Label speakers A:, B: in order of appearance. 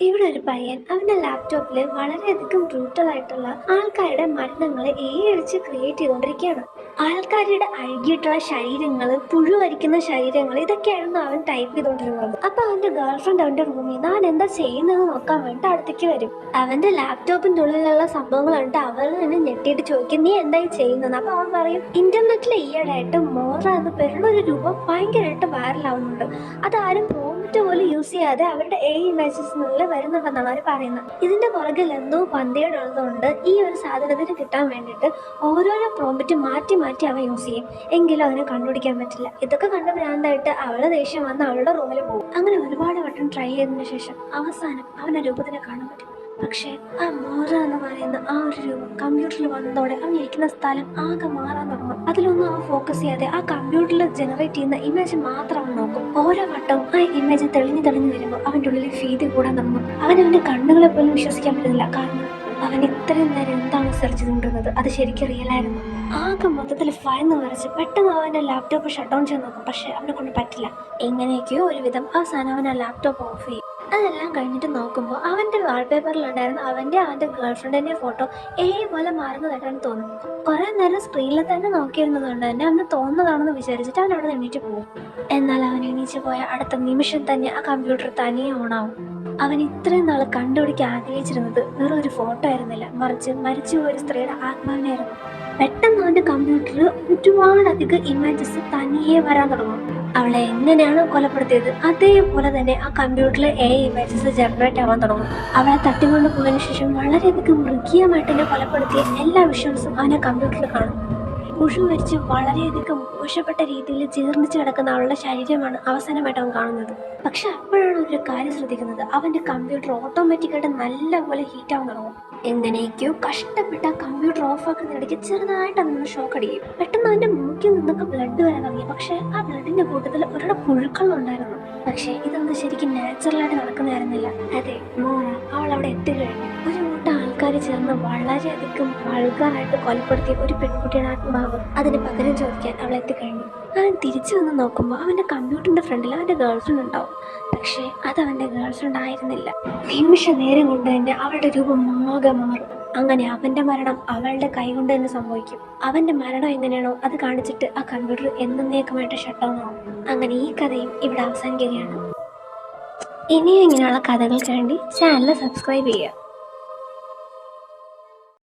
A: ഇവിടെ ഒരു പയ്യൻ അവന്റെ ലാപ്ടോപ്പിൽ വളരെയധികം ബ്രൂട്ടൽ ആയിട്ടുള്ള ആൾക്കാരുടെ മരണങ്ങളെ വെച്ച് ക്രിയേറ്റ് ചെയ്തുകൊണ്ടിരിക്കുകയാണ്. ആൾക്കാരുടെ അഴുകിയിട്ടുള്ള ശരീരങ്ങൾ, പുഴുവരിക്കുന്ന ശരീരങ്ങൾ, ഇതൊക്കെയായിരുന്നു അവൻ ടൈപ്പ് ചെയ്തുകൊണ്ടിരുന്നത്. അപ്പൊ അവന്റെ ഗേൾഫ്രണ്ട് അവന്റെ റൂമിൽ നിന്ന് അവൻ എന്താ ചെയ്യുന്നത് നോക്കാൻ വേണ്ടി അടുത്തേക്ക് വരും. അവന്റെ ലാപ്ടോപ്പിന്റെ ഉള്ളിലുള്ള സംഭവങ്ങൾ കണ്ടിട്ട് അവൾ തന്നെ ഞെട്ടിയിട്ട് ചോദിക്കും, നീ എന്തായി ചെയ്യുന്നത്? അപ്പൊ അവൻ പറയും, ഇന്റർനെറ്റിൽ ഈയിടെയായിട്ട് മോറ എന്ന പേരുള്ള ഒരു രൂപം ഭയങ്കരമായിട്ട് വൈറലാവുന്നുണ്ട്. അതാരും പ്രോംപ്റ്റ് പോലും യൂസ് ചെയ്യാതെ അവരുടെ ഇമേജസിനുള്ളിൽ വരുന്നുണ്ടെന്നാണ് അവർ പറയുന്നത്. ഇതിന്റെ പുറകിൽ എന്തോ പന്തികേടുള്ളതുകൊണ്ട് ഈ ഒരു സാധനത്തിന് കിട്ടാൻ വേണ്ടിയിട്ട് ഓരോരോ പ്രോംപ്റ്റ് മാറ്റി മാറ്റി അവൻ യൂസ് ചെയ്യും. എങ്കിലും അതിനെ കണ്ടുപിടിക്കാൻ പറ്റില്ല. ഇതൊക്കെ കണ്ട ഭ്രാന്തായിട്ട് അവളെ ദേഷ്യം വന്ന് അവളുടെ റൂമിൽ പോകും. അങ്ങനെ ഒരുപാട് വട്ടം ട്രൈ ചെയ്തതിനു ശേഷം അവസാനം അവന്റെ രൂപത്തിനെ കാണാൻ പറ്റും. പക്ഷേ ആ മോറ എന്ന് പറയുന്ന ആ ഒരു രൂപം കമ്പ്യൂട്ടറിൽ വന്നതോടെ അവൻ ഇരിക്കുന്ന സ്ഥലം ആകെ മാറാൻ തുടങ്ങും. അതിലൊന്നും അവൻ ഫോക്കസ് ചെയ്യാതെ ആ കമ്പ്യൂട്ടറിൽ ജനറേറ്റ് ചെയ്യുന്ന ഇമേജ് മാത്രം അവൻ നോക്കും. ഓരോ വട്ടവും ആ ഇമേജ് തെളിഞ്ഞു വരുമ്പോൾ അവൻ്റെ ഉള്ളിൽ ഭീതി കൂടാൻ തുടങ്ങും. അവൻ്റെ കണ്ണുകളെ പോലും വിശ്വസിക്കാൻ പറ്റുന്നില്ല. കാരണം അവൻ ഇത്രയും നേരം എന്താണ് സെർച്ച് ചെയ്തുകൊണ്ടിരുന്നത് അത് ശരിക്കും റിയലായിരുന്നു. ആകെ മൊത്തത്തിൽ ഭയന്ന് വരച്ച് പെട്ടെന്ന് അവൻ്റെ ലാപ്ടോപ്പ് ഷട്ട് ഡൗൺ ചെയ്ത് നോക്കും. പക്ഷെ അവനെ കൊണ്ട് പറ്റില്ല. എങ്ങനെയൊക്കെയോ ഒരുവിധം അവസാനം അവൻ ആ ലാപ്ടോപ്പ് ഓഫ് ചെയ്യും. അതെല്ലാം കഴിഞ്ഞിട്ട് നോക്കുമ്പോൾ അവൻ്റെ വാൾപേപ്പറിലുണ്ടായിരുന്ന അവൻ്റെ ഗേൾഫ്രണ്ടിൻ്റെ ഫോട്ടോ പോലെ മാറുന്നതായിട്ടാണ് തോന്നുന്നു. കുറേ നേരം സ്ക്രീനിൽ തന്നെ നോക്കിയിരുന്നത് കൊണ്ട് തന്നെ അവന് തോന്നുന്നതാണെന്ന് വിചാരിച്ചിട്ട് അവൻ അവിടെ എണീറ്റ് പോകും. എന്നാൽ അവൻ എണീറ്റ് പോയ അടുത്ത നിമിഷം തന്നെ ആ കമ്പ്യൂട്ടർ തനിയെ ഓണാവും. അവൻ ഇത്രയും നാൾ കണ്ടുപിടിക്കാൻ ആഗ്രഹിച്ചിരുന്നത് വെറും ഒരു ഫോട്ടോ ആയിരുന്നില്ല, മറിച്ച് മരിച്ചുപോയ ഒരു സ്ത്രീയുടെ ആത്മാവിനായിരുന്നു. പെട്ടെന്ന് അവൻ്റെ കമ്പ്യൂട്ടറിൽ ഒരുപാടധികം ഇമേജസ് തനിയെ വരാൻ തുടങ്ങും. അവളെ എങ്ങനെയാണോ കൊലപ്പെടുത്തിയത് അതേപോലെ തന്നെ ആ കമ്പ്യൂട്ടറിൽ ഇമേജസ് ജനറേറ്റ് ആവാൻ തുടങ്ങും. അവളെ തട്ടിക്കൊണ്ട് പോയതിനു ശേഷം വളരെയധികം മൃഗീയമായിട്ട് തന്നെ കൊലപ്പെടുത്തിയ എല്ലാ വിഷ്വൽസും അവനെ കമ്പ്യൂട്ടറിൽ കാണും. പുഴു വരിച്ച് വളരെയധികം മോശപ്പെട്ട രീതിയിൽ ജീർണിച്ച് കിടക്കുന്ന അവളുടെ ശരീരമാണ് അവസാനമായിട്ട് അവൻ കാണുന്നത്. പക്ഷെ അപ്പോഴാണ് ഒരു കാര്യം ശ്രദ്ധിക്കുന്നത്, അവൻ്റെ കമ്പ്യൂട്ടർ ഓട്ടോമാറ്റിക്കായിട്ട് നല്ലപോലെ ഹീറ്റ് ആവാൻ തുടങ്ങും. എങ്ങനെയൊക്കെയോ കഷ്ടപ്പെട്ട കമ്പ്യൂട്ടർ ഓഫ് ആക്കുന്നതിനിടയ്ക്ക് ചെറുതായിട്ട് അവനൊന്ന് ഷോക്ക് അടിക്കും. പെട്ടെന്ന് അവൻ്റെ മൂക്കിൽ നിന്നൊക്കെ ബ്ലഡ് വരാൻ തുടങ്ങി. പക്ഷെ ആ ബ്ലഡിന്റെ കൂട്ടത്തിൽ ഒരാളുടെ പുഴുക്കളുണ്ടായിരുന്നു. പക്ഷെ ഇതൊന്നും ശരിക്കും നാച്ചുറലായിട്ട് നടക്കുന്നതായിരുന്നില്ല. അതെ, മോറ അവൾ അവിടെ എത്തിക്കഴിഞ്ഞു. ഒരു കൂട്ടം ആൾക്കാർ ചേർന്ന് വളരെയധികം വൾഗറായിട്ട് കൊലപ്പെടുത്തിയ ഒരു പെൺകുട്ടിയുടെ ആത്മാവ് അതിന് പകരം ചോദിക്കാൻ അവൾ എത്തിക്കഴിഞ്ഞു. അവൻ തിരിച്ചു വന്ന് നോക്കുമ്പോൾ അവൻ്റെ കമ്പ്യൂട്ടറിന്റെ ഫ്രണ്ടിൽ അവൻ്റെ ഗേൾഫ്രണ്ട് ഉണ്ടാവും. പക്ഷേ അത് അവൻ്റെ ഗേൾഫ്രണ്ട് ആയിരുന്നില്ല. നിമിഷ നേരം കൊണ്ട് തന്നെ അവളുടെ രൂപം ആകെ മാറും. അങ്ങനെ അവൻ്റെ മരണം അവളുടെ കൈ കൊണ്ട് തന്നെ സംഭവിക്കും. അവൻ്റെ മരണം എങ്ങനെയാണോ അത് കാണിച്ചിട്ട് ആ കമ്പ്യൂട്ടർ എന്നേക്കുമായിട്ട് ഷട്ട് ഡൗൺ ആവും. അങ്ങനെ ഈ കഥയും ഇവിടെ അവസാനിക്കുകയാണ്. ഇനിയും ഇങ്ങനെയുള്ള കഥകൾക്ക് വേണ്ടി ചാനൽ സബ്സ്ക്രൈബ് ചെയ്യുക.